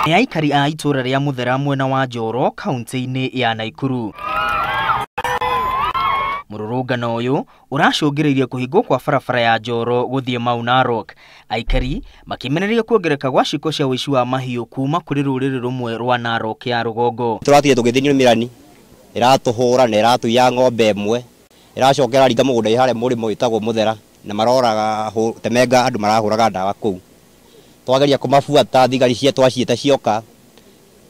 Nĩ aikari a itũra rĩa Muthera mwena wa Njoro kaunti-inĩ ya Naikuru. Mũrũrũngano ũyũ ũracũngĩrĩirie kũhingwo kwa barabara ya Njoro gũthiĩ Mau Narok. Aikari makimenereria kuongereka gwa ciko cia ũici wa mahiũ kuma kũrĩ rũrĩrĩ rũmwe rwa Narok ya rũgongo. Tũrathiĩ tũgĩthiĩ mĩrani ĩratũhũra na ĩratuya ng'ombe ĩmwe ĩracokera ringa mũgũnda harĩa mũrĩmo wĩtagwo Muthera na maroraga temenga andũ marahũraga ndawa kũu. Twageria kũmabuata thigari cia twaciĩte cioka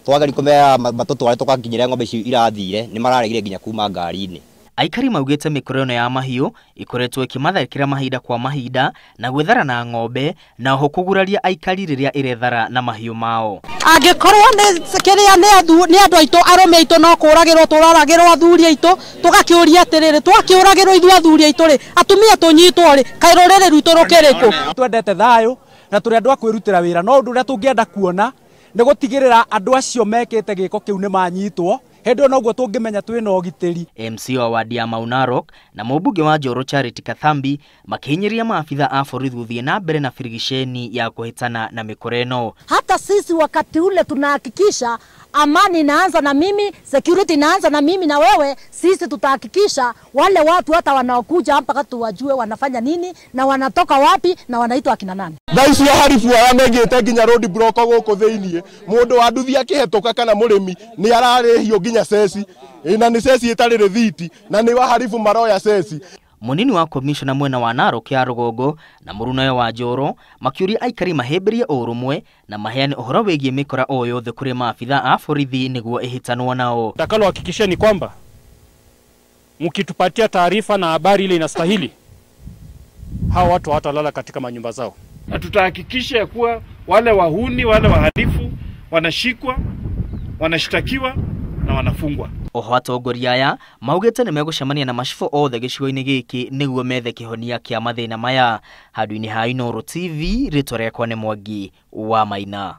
twageria kũmera matũtware tũkakinyĩra ng'ombe icio irathire nĩ mararegire nginya kuma ngari-inĩ. Aikari maugĩte mĩkora ĩno ya mahiũ ĩkoretwo ĩkĩmatharĩkĩra mahinda kwa mahinda na gwethara na ng'ombe na ho kũguraria aikari rĩrĩa ĩrethara na mahiũ mao. Angĩkorwo nĩ andũ aitũ arũme aitũ no kũragĩrwo tũraragĩrwo athuri aitũ tũgakĩũria atĩrĩrĩ twakĩũragĩrwo ithuĩ athuri aitũ rĩ atumia tũnyitwo rĩ kaĩ rũrĩrĩ rwitũ rũkĩrĩkũ. Twendete thayũ na tũrĩ andũ a kwĩrutĩra wĩra no ũndũ ũrĩa tũngĩenda kuona nĩ gũtigĩrĩra andũ acio mekĩte gĩko kĩu nĩ manyitwo. Hendo noguo tũngĩmenya twĩna ũgitĩri. MC wa wadi ya Mau Narok na mũmbunge wa Njoro Charity Kathambi makihinyiria maafitha a borithi gũthiĩ na mbere na firigisheni ya kuhitana na mĩkora ĩno. Hata sisi wakati ule tunahakikisha amani inaanza na mimi, security inaanza na mimi na wewe. Sisi tutahakikisha wale watu hata wanaokuja hapa katu wajue wanafanya nini na wanatoka wapi na wanaitwa akina nani. Thaici harifu aya megĩte nginya road block gũkũ thĩinĩ mũndũ wa nduthi akĩhetũka kana mũrĩmi nĩ ararĩhio nginya ceci na nĩ ceci ĩtarĩ rĩthiti na nĩ waharifu maroya ceci. Munini wa komishona mwena wa Narok ya rũgongo na mũrunawe wa Njoro makiuria aikari mahĩmbĩrie ũrũmwe na maheane ũhoro wĩgiĩ mĩkora o yothe kũrĩ maafitha a borithi nĩguo ĩhitanwo nao. Takalo hakikisha ni kwamba mkitupatia taarifa na habari ile inastahili hao watu hawatalala katika manyumba zao. Na tutahakikisha ya kuwa wale wahuni wale wahalifu wanashikwa, wanashtakiwa na wanafungwa. Oho atongoria aya maugĩte nĩ megũcemania na macibũ othe gĩcigo-inĩ gĩkĩ nĩguo methe kĩhonia kĩa mathĩna maya. Handũ-inĩ ha Inooro TV rĩtwa rĩakwa nĩ Mwangi wa Maina.